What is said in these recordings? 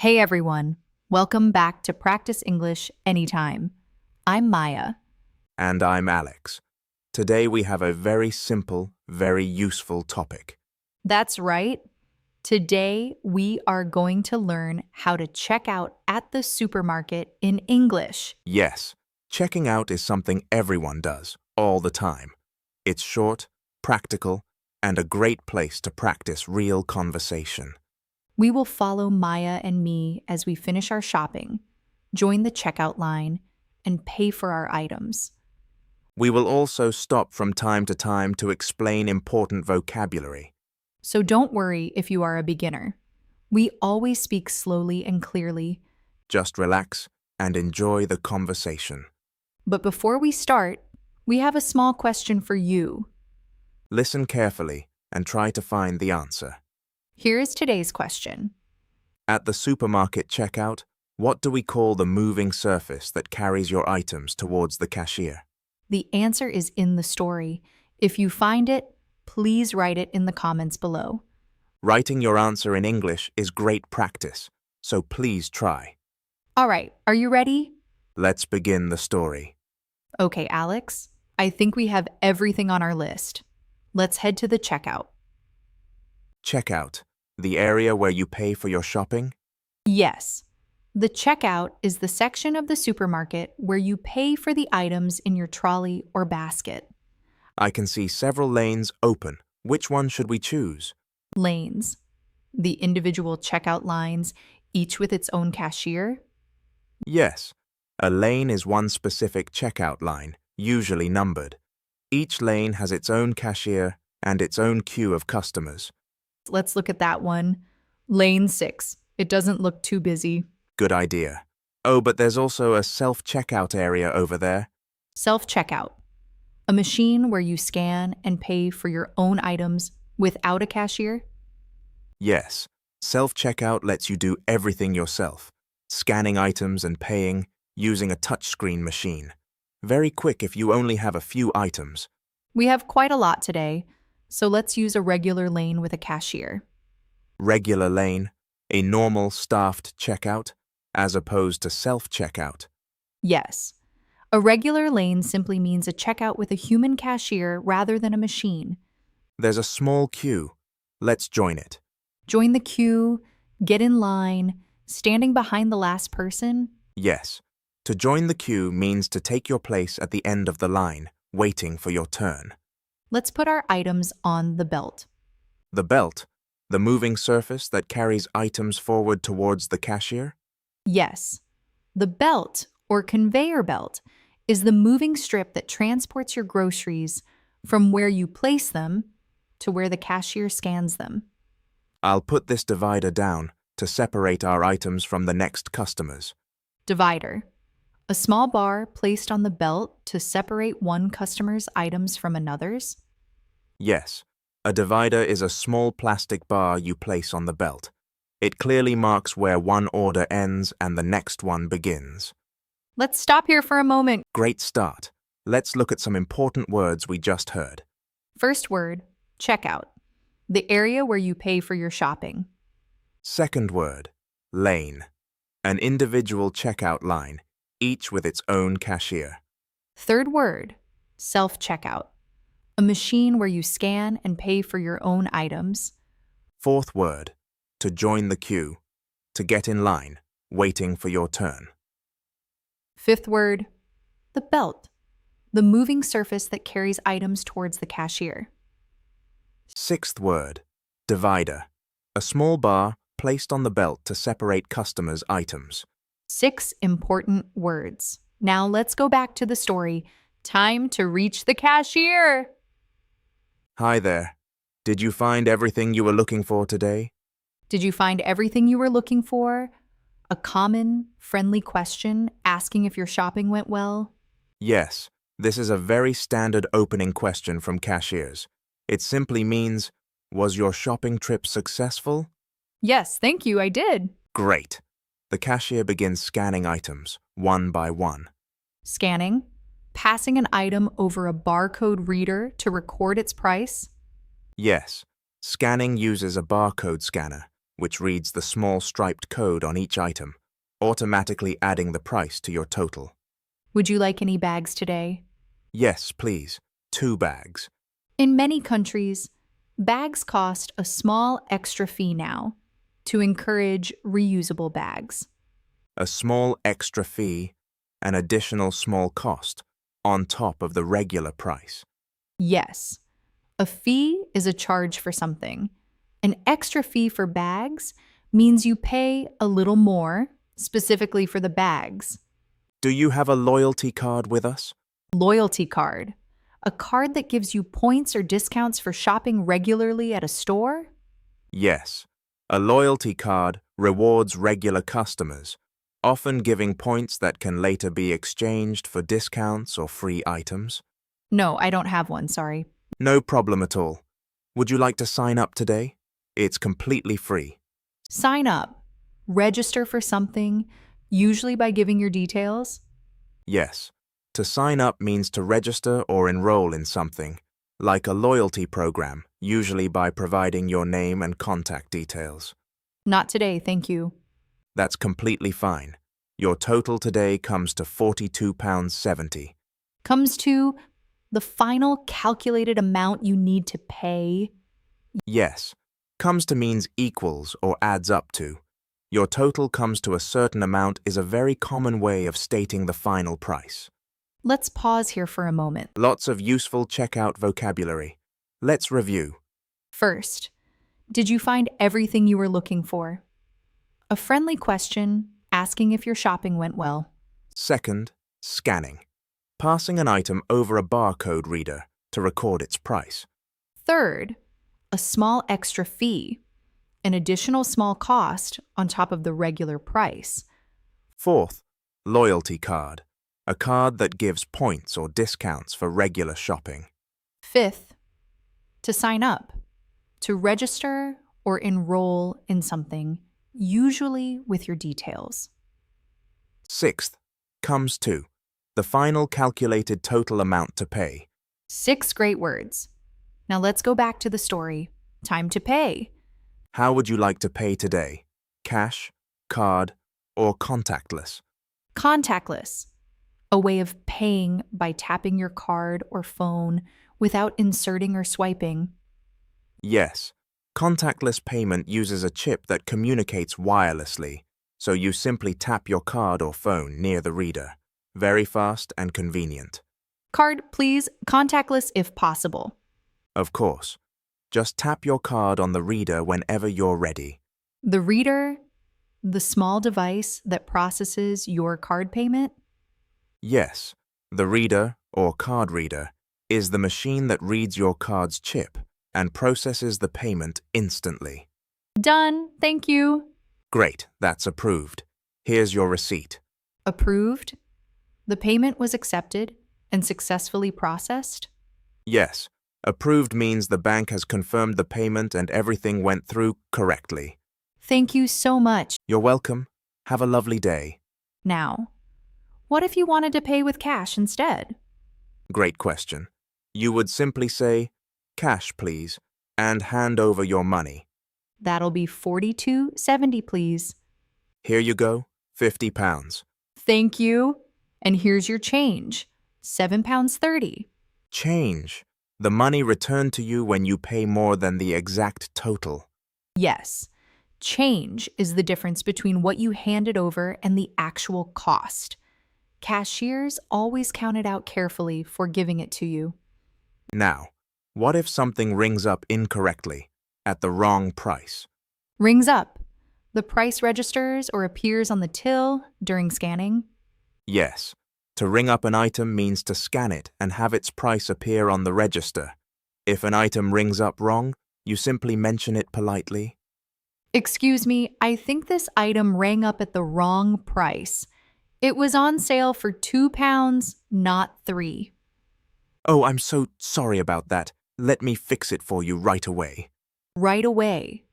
Hey everyone, welcome back to Practice English Anytime. I'm Maya. And I'm Alex. Today we have a very simple, very useful topic. That's right. Today we are going to learn how to check out at the supermarket in English. Yes, checking out is something everyone does, all the time. It's short, practical, and a great place to practice real conversation. We will follow Maya and me as we finish our shopping, join the checkout line, and pay for our items. We will also stop from time to time to explain important vocabulary. So don't worry if you are a beginner. We always speak slowly and clearly. Just relax and enjoy the conversation. But before we start, we have a small question for you. Listen carefully and try to find the answer. Here is today's question. At the supermarket checkout, what do we call the moving surface that carries your items towards the cashier? The answer is in the story. If you find it, please write it in the comments below. Writing your answer in English is great practice, so please try. All right, are you ready? Let's begin the story. Okay, Alex, I think we have everything on our list. Let's head to the checkout. Checkout, the area where you pay for your shopping? Yes. The checkout is the section of the supermarket where you pay for the items in your trolley or basket. I can see several lanes open. Which one should we choose? Lanes. The individual checkout lines, each with its own cashier? Yes, a lane is one specific checkout line, usually numbered. Each lane has its own cashier and its own queue of customers. Let's look at that one. Lane 6. It doesn't look too busy. Good idea. Oh, but there's also a self-checkout area over there. Self-checkout. A machine where you scan and pay for your own items without a cashier? Yes, self-checkout lets you do everything yourself, scanning items and paying using a touchscreen machine. Very quick if you only have a few items. We have quite a lot today, so let's use a regular lane with a cashier. Regular lane, a normal staffed checkout, as opposed to self-checkout. Yes. A regular lane simply means a checkout with a human cashier rather than a machine. There's a small queue. Let's join it. Join the queue, get in line, standing behind the last person? Yes. To join the queue means to take your place at the end of the line, waiting for your turn. Let's put our items on the belt. The belt, the moving surface that carries items forward towards the cashier? Yes. The belt, or conveyor belt, is the moving strip that transports your groceries from where you place them to where the cashier scans them. I'll put this divider down to separate our items from the next customers. Divider. A small bar placed on the belt to separate one customer's items from another's? Yes, a divider is a small plastic bar you place on the belt. It clearly marks where one order ends and the next one begins. Let's stop here for a moment. Great start. Let's look at some important words we just heard. First word, checkout. The area where you pay for your shopping. Second word, lane. An individual checkout line, each with its own cashier. Third word, self-checkout. A machine where you scan and pay for your own items. Fourth word, to join the queue, to get in line, waiting for your turn. Fifth word, the belt. The moving surface that carries items towards the cashier. Sixth word, divider. A small bar placed on the belt to separate customers' items. 6 important words. Now let's go back to the story. Time to reach the cashier. Hi there. Did you find everything you were looking for today? Did you find everything you were looking for? A common, friendly question asking if your shopping went well? Yes, this is a very standard opening question from cashiers. It simply means, was your shopping trip successful? Yes, thank you, I did. Great. The cashier begins scanning items, one by one. Scanning. Passing an item over a barcode reader to record its price? Yes, scanning uses a barcode scanner, which reads the small striped code on each item, automatically adding the price to your total. Would you like any bags today? Yes, please. 2 bags. In many countries, bags cost a small extra fee now to encourage reusable bags. A small extra fee, an additional small cost, on top of the regular price. Yes, a fee is a charge for something. An extra fee for bags means you pay a little more, specifically for the bags. Do you have a loyalty card with us? Loyalty card, a card that gives you points or discounts for shopping regularly at a store? Yes. A loyalty card rewards regular customers, often giving points that can later be exchanged for discounts or free items. No, I don't have one, sorry. No problem at all. Would you like to sign up today? It's completely free. Sign up, register for something, usually by giving your details. Yes. To sign up means to register or enroll in something, like a loyalty program, usually by providing your name and contact details. Not today, thank you. That's completely fine. Your total today comes to £42.70. Comes to the final calculated amount you need to pay. Yes. Comes to means equals or adds up to. Your total comes to a certain amount is a very common way of stating the final price. Let's pause here for a moment. Lots of useful checkout vocabulary. Let's review. First, did you find everything you were looking for? A friendly question asking if your shopping went well. Second, scanning. Passing an item over a barcode reader to record its price. Third, a small extra fee, an additional small cost on top of the regular price. Fourth, loyalty card. A card that gives points or discounts for regular shopping. Fifth, to sign up, to register or enroll in something, usually with your details. Sixth, comes to. The final calculated total amount to pay. 6 great words. Now let's go back to the story. Time to pay. How would you like to pay today? Cash, card, or contactless? Contactless, a way of paying by tapping your card or phone without inserting or swiping. Yes. Contactless payment uses a chip that communicates wirelessly, so you simply tap your card or phone near the reader. Very fast and convenient. Card, please, contactless if possible. Of course. Just tap your card on the reader whenever you're ready. The reader, the small device that processes your card payment? Yes, the reader, or card reader, is the machine that reads your card's chip and processes the payment instantly. Done, thank you. Great, that's approved. Here's your receipt. Approved? The payment was accepted and successfully processed? Yes, approved means the bank has confirmed the payment and everything went through correctly. Thank you so much. You're welcome. Have a lovely day. Now, what if you wanted to pay with cash instead? Great question. You would simply say, "Cash, please," and hand over your money. That'll be $42.70, please. Here you go, £50. Thank you. And here's your change, £7.30. Change. The money returned to you when you pay more than the exact total. Yes, change is the difference between what you handed over and the actual cost. Cashiers always count it out carefully for giving it to you. Now, what if something rings up incorrectly, at the wrong price? Rings up. The price registers or appears on the till during scanning. Yes. To ring up an item means to scan it and have its price appear on the register. If an item rings up wrong, you simply mention it politely. Excuse me, I think this item rang up at the wrong price. It was on sale for £2, not $3. Oh, I'm so sorry about that. Let me fix it for you right away. Right away.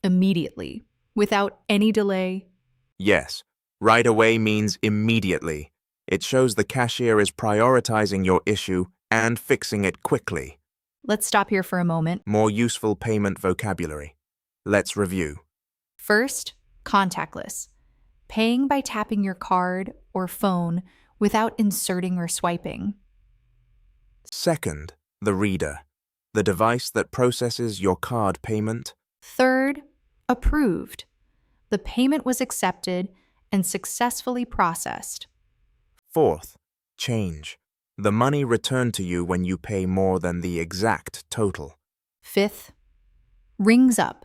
Immediately. Without any delay. Yes, right away means immediately. It shows the cashier is prioritizing your issue and fixing it quickly. Let's stop here for a moment. More useful payment vocabulary. Let's review. First, contactless, paying by tapping your card or phone without inserting or swiping. Second, the reader, the device that processes your card payment. Third, approved. The payment was accepted and successfully processed. Fourth, change, the money returned to you when you pay more than the exact total. Fifth, rings up,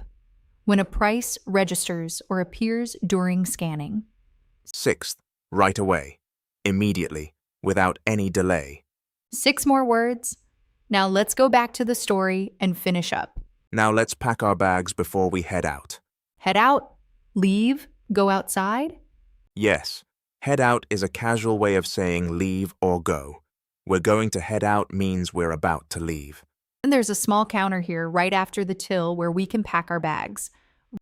when a price registers or appears during scanning. Sixth, right away, immediately, without any delay. 6 more words. Now let's go back to the story and finish up. Now let's pack our bags before we head out. Head out, leave, go outside. Yes, head out is a casual way of saying leave or go. We're going to head out means we're about to leave. And there's a small counter here right after the till where we can pack our bags.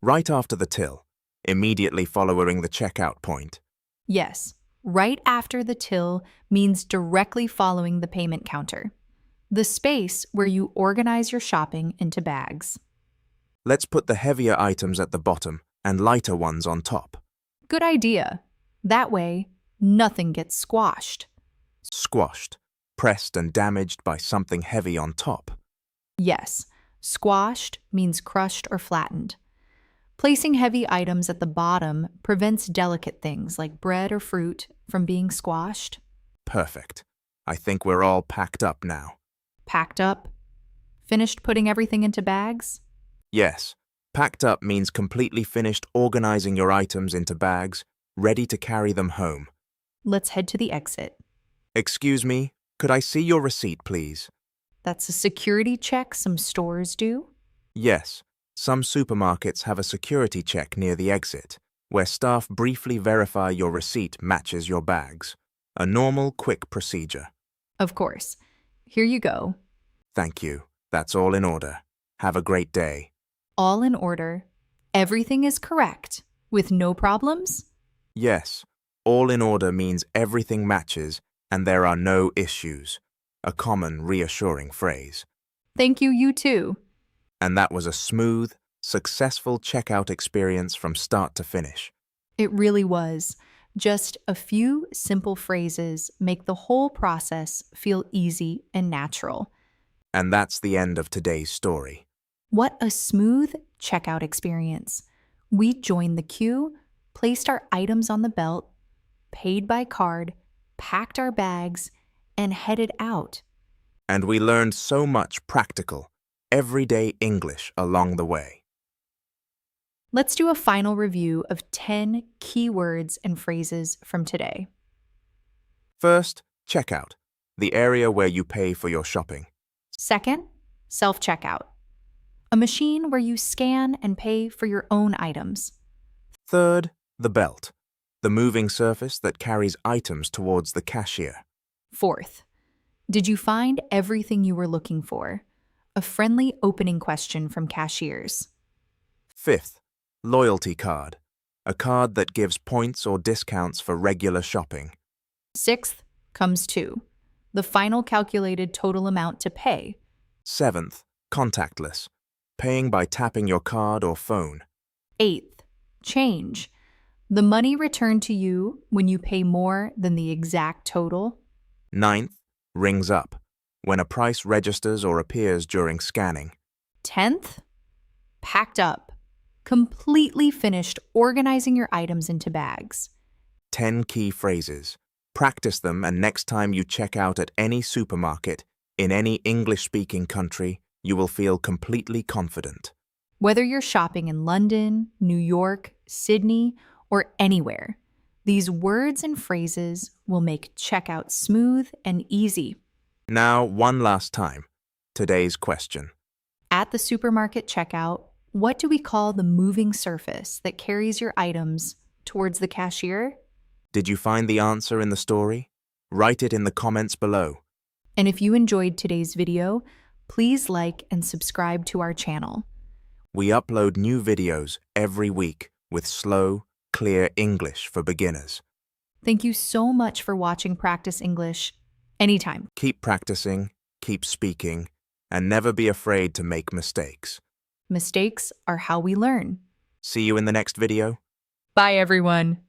Right after the till, immediately following the checkout point. Yes, right after the till means directly following the payment counter. The space where you organize your shopping into bags. Let's put the heavier items at the bottom and lighter ones on top. Good idea. That way, nothing gets squashed. Squashed, pressed and damaged by something heavy on top. Yes, squashed means crushed or flattened. Placing heavy items at the bottom prevents delicate things like bread or fruit from being squashed. Perfect. I think we're all packed up now. Packed up? Finished putting everything into bags? Yes, packed up means completely finished organizing your items into bags, ready to carry them home. Let's head to the exit. Excuse me, could I see your receipt, please? That's a security check some stores do. Yes, some supermarkets have a security check near the exit, where staff briefly verify your receipt matches your bags. A normal, quick procedure. Of course. Here you go. Thank you. That's all in order. Have a great day. All in order. Everything is correct, with no problems? Yes, all in order means everything matches and there are no issues. A common, reassuring phrase. Thank you, you too. And that was a smooth, successful checkout experience from start to finish. It really was. Just a few simple phrases make the whole process feel easy and natural. And that's the end of today's story. What a smooth checkout experience. We joined the queue, placed our items on the belt, paid by card, packed our bags, and headed out. And we learned so much practical, everyday English along the way. Let's do a final review of 10 key words and phrases from today. First, checkout, the area where you pay for your shopping. Second, self-checkout, a machine where you scan and pay for your own items. Third, the belt, the moving surface that carries items towards the cashier. Fourth, did you find everything you were looking for? A friendly opening question from cashiers. Fifth, loyalty card, a card that gives points or discounts for regular shopping. Sixth comes 2, the final calculated total amount to pay. Seventh, contactless, paying by tapping your card or phone. Eighth, change, the money returned to you when you pay more than the exact total. Ninth, rings up, when a price registers or appears during scanning. 10th, packed up, completely finished organizing your items into bags. 10 key phrases. Practice them, and next time you check out at any supermarket in any English-speaking country, you will feel completely confident. Whether you're shopping in London, New York, Sydney, or anywhere, these words and phrases will make checkout smooth and easy. Now, one last time. Today's question. At the supermarket checkout, what do we call the moving surface that carries your items towards the cashier? Did you find the answer in the story? Write it in the comments below. And if you enjoyed today's video, please like and subscribe to our channel. We upload new videos every week with slow, clear English for beginners. Thank you so much for watching Practice English anytime. Keep practicing, keep speaking, and never be afraid to make mistakes. Mistakes are how we learn. See you in the next video. Bye, everyone.